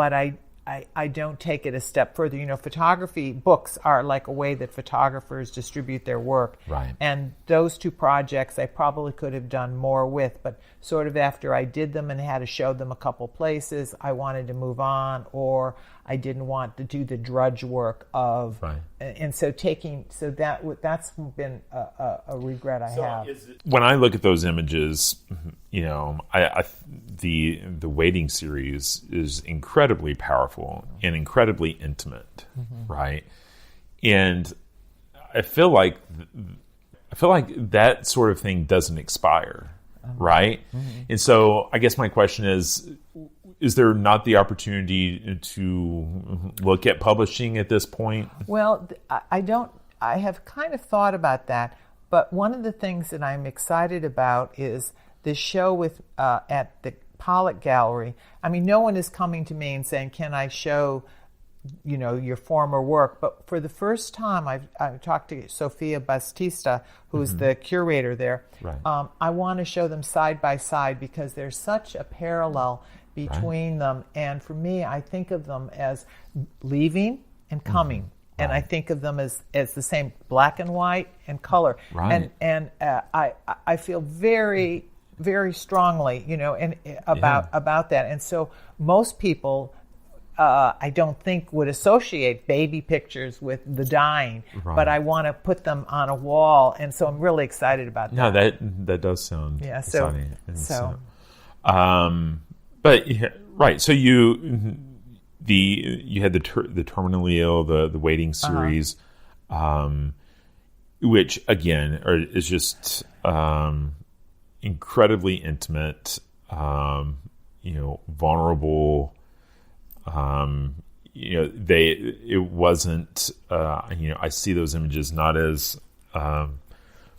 but I don't take it a step further. You know, photography books are like a way that photographers distribute their work. Right. And those two projects I probably could have done more with, but sort of after I did them and had to show them a couple places, I wanted to move on, or I didn't want to do the drudge work of, right. And so that's been a regret I have. When I look at those images, you know, the waiting series is incredibly powerful and incredibly intimate, right? And I feel like that sort of thing doesn't expire, right? And so I guess my question is there not the opportunity to look at publishing at this point? Well, I have kind of thought about that, but one of the things that I'm excited about is this show with at the Pollock Gallery. I mean, no one is coming to me and saying, can I show, you know, your former work? But for the first time, I've talked to Sofia Bastista, who's the curator there. Right. I want to show them side by side because there's such a parallel between them. And for me, I think of them as leaving and coming. And I think of them as the same, black and white and color. Right. And I feel very, very strongly, you know, and about that. And so most people, I don't think would associate baby pictures with the dying, but I want to put them on a wall, and so I'm really excited about that. No, that does sound exciting. But right, so you had the terminally ill, the waiting series, which again is just incredibly intimate, you know, vulnerable. You know, it wasn't. You know, I see those images not as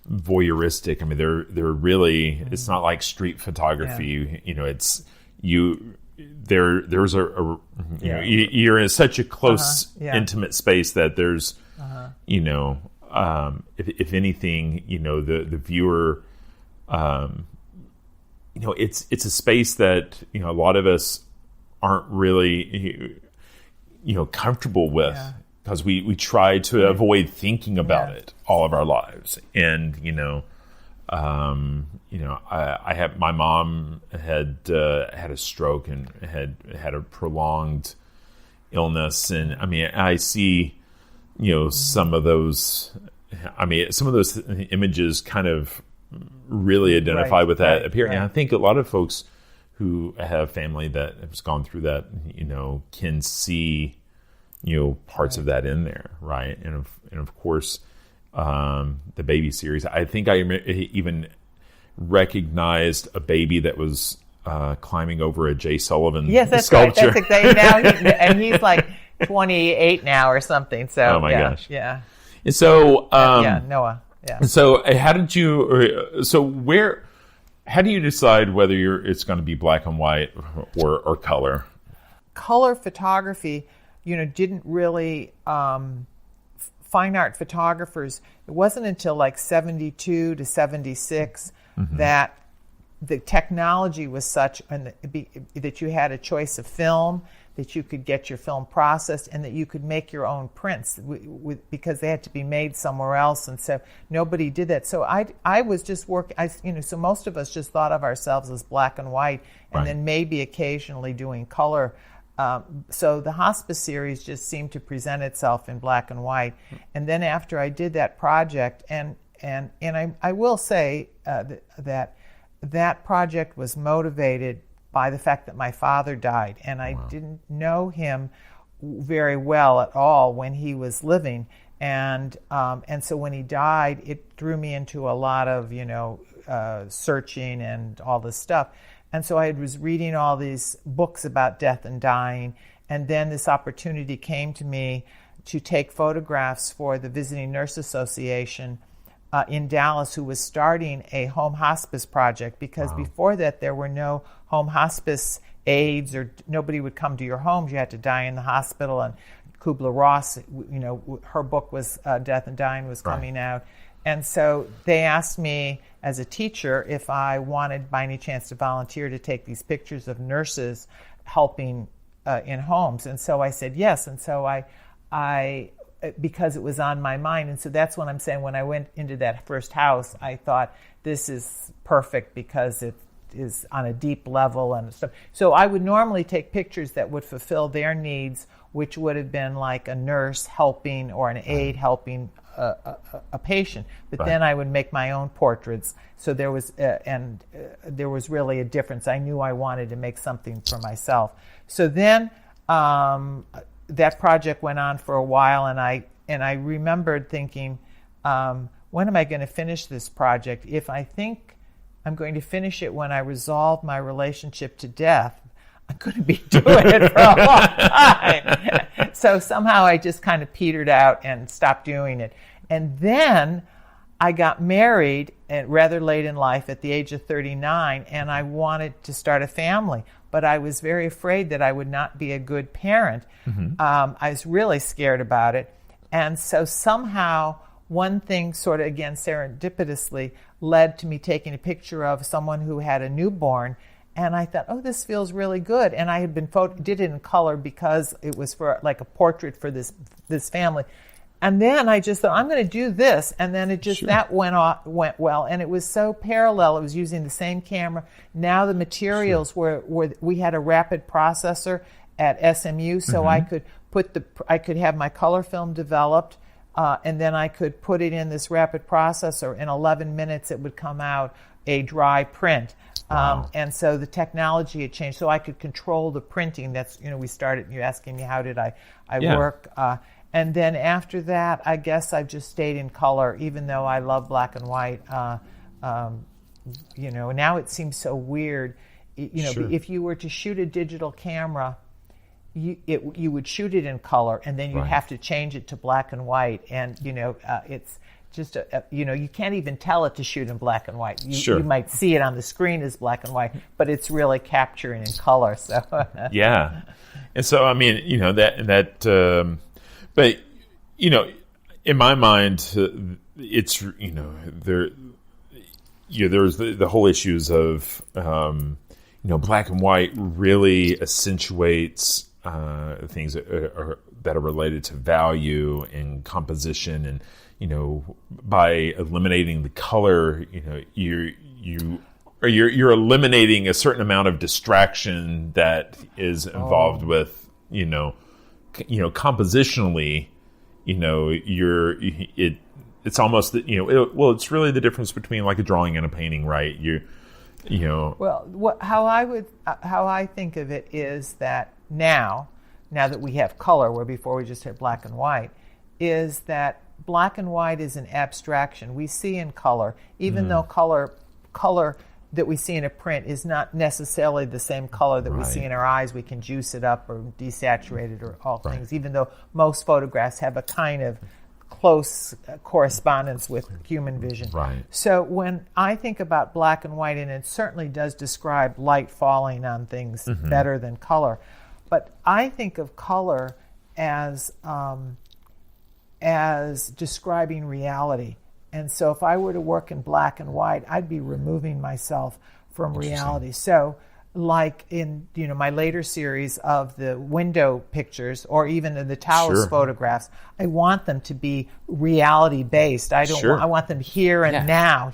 voyeuristic. I mean, they're really. It's not like street photography. You know, it's you. There's a you know, you're in such a close, intimate space that there's, you know, if anything, you know, the viewer, you know, it's a space that, you know, a lot of us aren't really, you know, comfortable with because we try to avoid thinking about it all of our lives. And, you know, I have, my mom had a stroke and had a prolonged illness. And I mean, I see, you know, some of those images kind of really identify with that appearance. And I think a lot of folks who have family that has gone through that, you know, can see, you know, parts of that in there, right? And of course, the baby series. I think I even recognized a baby that was climbing over a J. Sullivan sculpture. Right. That's exactly. And he's like 28 now or something. So oh my gosh, yeah. And so Noah. Yeah. So how did you? How do you decide whether it's going to be black and white or color? Color photography, you know, didn't really. Fine art photographers, it wasn't until like 72 to 76 that the technology was such that you had a choice of film, that you could get your film processed, and that you could make your own prints because they had to be made somewhere else. And so nobody did that. So I was just working, so most of us just thought of ourselves as black and white, and then maybe occasionally doing color. So the hospice series just seemed to present itself in black and white. And then after I did that project, and I will say that project was motivated by the fact that my father died, and I didn't know him very well at all when he was living, and so when he died, it drew me into a lot of, you know, searching and all this stuff. And so I was reading all these books about death and dying, and then this opportunity came to me to take photographs for the Visiting Nurse Association in Dallas, who was starting a home hospice project, because before that there were no home hospice aides, or nobody would come to your homes. You had to die in the hospital. And Kubler-Ross, you know, her book was Death and Dying was coming out. And so they asked me as a teacher if I wanted by any chance to volunteer to take these pictures of nurses helping in homes. And so I said yes. And so I because it was on my mind. And so that's what I'm saying. When I went into that first house, I thought this is perfect because it is on a deep level and stuff. So I would normally take pictures that would fulfill their needs, which would have been like a nurse helping or an aide helping a patient. But then I would make my own portraits. So there was there was really a difference. I knew I wanted to make something for myself. So then that project went on for a while, and I remembered thinking, when am I going to finish this project? If I think I'm going to finish it when I resolve my relationship to death, I'm going to be doing it for a long time. So somehow I just kind of petered out and stopped doing it. And then I got married rather late in life at the age of 39, and I wanted to start a family. But I was very afraid that I would not be a good parent. I was really scared about it. And so somehow one thing sort of, again, serendipitously led to me taking a picture of someone who had a newborn. And I thought, oh, this feels really good. And I had been did it in color because it was for like a portrait for this family. And then I just thought, I'm going to do this. And then it just, that went well. And it was so parallel. It was using the same camera. Now the materials were we had a rapid processor at SMU, so I could I could have my color film developed, and then I could put it in this rapid processor. In 11 minutes, it would come out a dry print. Wow. And so the technology had changed, so I could control the printing. That's, we started, you asking me how did I work. And then after that, I guess I've just stayed in color, even though I love black and white. Now it seems so weird. If you were to shoot a digital camera, you would shoot it in color, and then you'd have to change it to black and white. And, it's just, you can't even tell it to shoot in black and white. You might see it on the screen as black and white, but it's really capturing in color. So yeah. And so, I mean, but, in my mind, it's, there's the whole issues of, black and white really accentuates things that are related to value and composition. And, by eliminating the color, you're eliminating a certain amount of distraction that is involved with, compositionally, it's almost, it's really the difference between like a drawing and a painting, right? Well, how I think of it is that now that we have color, where before we just had black and white, is that black and white is an abstraction. We see in color, even though color that we see in a print is not necessarily the same color that we see in our eyes. We can juice it up or desaturate it or all things, even though most photographs have a kind of close correspondence with human vision. Right. So when I think about black and white, and it certainly does describe light falling on things better than color, but I think of color as describing reality. And so if I were to work in black and white, I'd be removing myself from reality. So like in my later series of the window pictures, or even in the towers photographs, I want them to be reality based. I don't I want them here and now.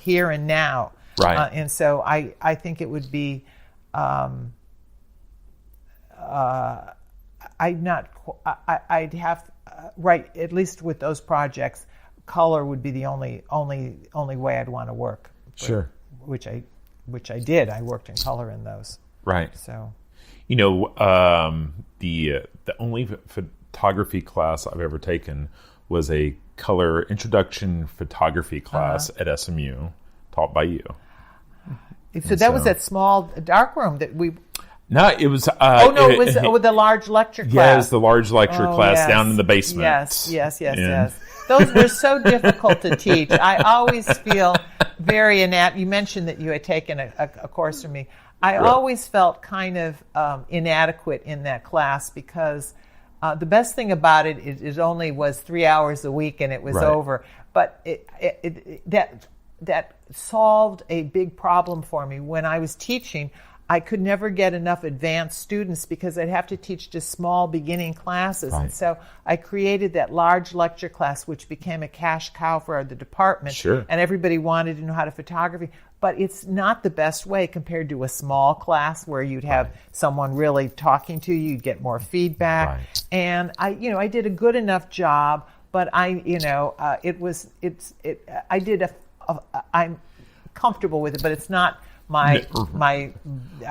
Right. And so I think it would be I'd have at least with those projects, color would be the only way I'd want to work. Which I did. I worked in color in those. Right. So, the only photography class I've ever taken was a color introduction photography class at SMU, taught by you. So that was that small dark room that we. No, it was. It was with the large lecture class. Yeah, it was the large lecture class down in the basement. Yes. Those were so difficult to teach. I always feel very inadequate. You mentioned that you had taken a course from me. I always felt kind of inadequate in that class because the best thing about it only was 3 hours a week and it was over. But that solved a big problem for me. When I was teaching, I could never get enough advanced students because I'd have to teach just small beginning classes. Right. And so I created that large lecture class, which became a cash cow for the department. Sure. And everybody wanted to know how to photography. But it's not the best way compared to a small class where you'd have someone really talking to you, you'd get more feedback. Right. And I did a good enough job, but I'm comfortable with it, but it's not my.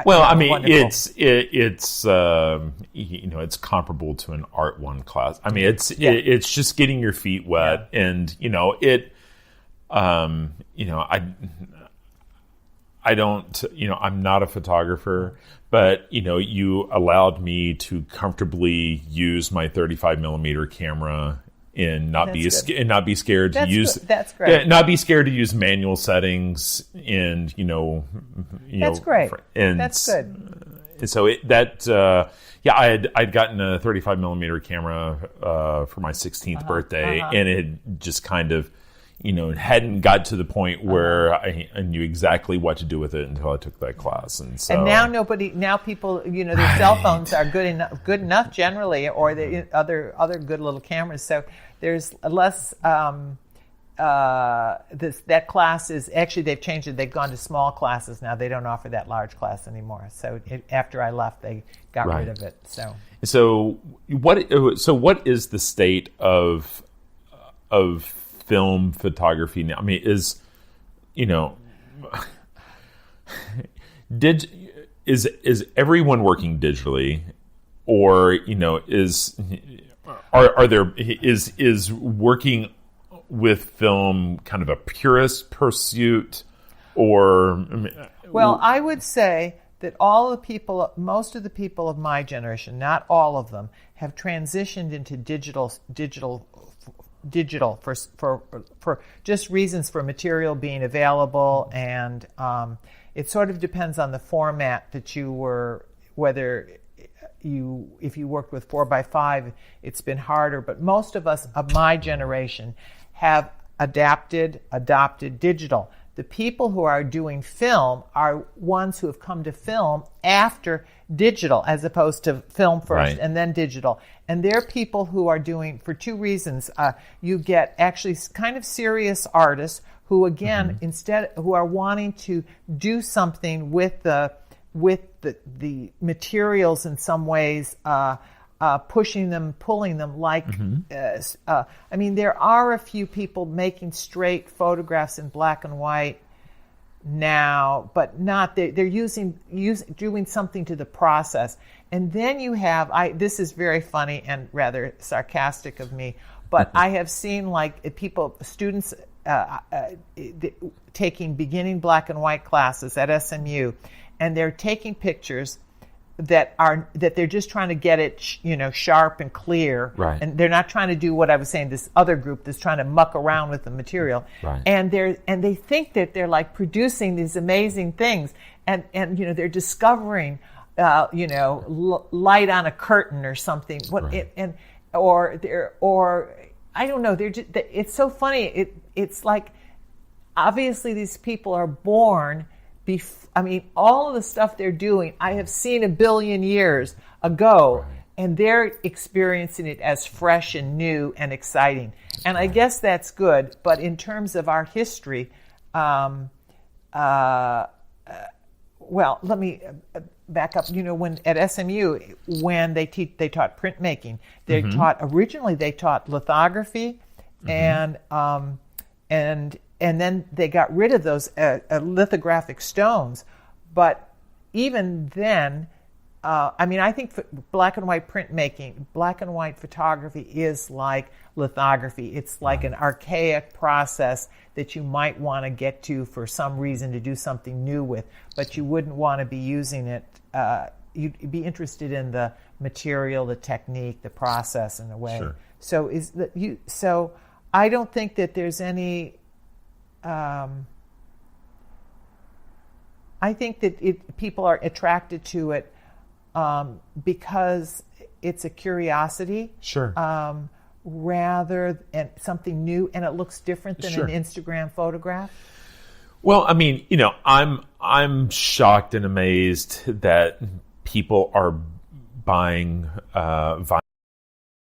Well, I mean, wonderful. it's comparable to an Art 1 class. I mean, it's just getting your feet wet, and I don't, I'm not a photographer, but you allowed me to comfortably use my 35 millimeter camera and not be scared to use. That's great. Not be scared to use manual settings, and That's great. And that's good. And so I'd gotten a 35 millimeter camera for my 16th birthday, and it had just kind of, hadn't got to the point where I knew exactly what to do with it until I took that class. And so, and now people, their cell phones are good enough generally, or the other good little cameras. So there's less. That class is actually, they've changed it. They've gone to small classes now. They don't offer that large class anymore. So after I left, they got rid of it. So what is the state of film photography now? I mean, is everyone working digitally, or is working with film kind of a purist pursuit, or? Well, I would say that most of the people of my generation, not all of them, have transitioned into digital for just reasons for material being available, and it sort of depends on the format that you were, if you worked with 4x5, it's been harder, but most of us of my generation have adopted digital. The people who are doing film are ones who have come to film after digital, as opposed to film first and then digital. And they're people who are doing, for two reasons. You get actually kind of serious artists who, again, who are wanting to do something with the materials in some ways, pushing them, pulling them, like, I mean, there are a few people making straight photographs in black and white now, but not, they're doing something to the process. And then you have, this is very funny and rather sarcastic of me, but I have seen students taking beginning black and white classes at SMU, and they're taking pictures that they're just trying to get it, sharp and clear, and they're not trying to do what I was saying. This other group that's trying to muck around with the material, and they think that they're like producing these amazing things, and they're discovering, light on a curtain or something. Or I don't know. It's so funny. It's like, obviously these people are born. All of the stuff they're doing, I have seen a billion years ago, and they're experiencing it as fresh and new and exciting. And I guess that's good. But in terms of our history, well, let me back up. When at SMU, when they taught printmaking, originally they taught lithography, and then they got rid of those lithographic stones. But even then, I think black and white printmaking, black and white photography is like lithography. It's like an archaic process that you might want to get to for some reason to do something new with, but you wouldn't want to be using it. You'd be interested in the material, the technique, the process in a way. Sure. So I don't think that there's any. I think that people are attracted to it because it's a curiosity, rather than something new, and it looks different than an Instagram photograph. Well, I mean, I'm shocked and amazed that people are buying vinyl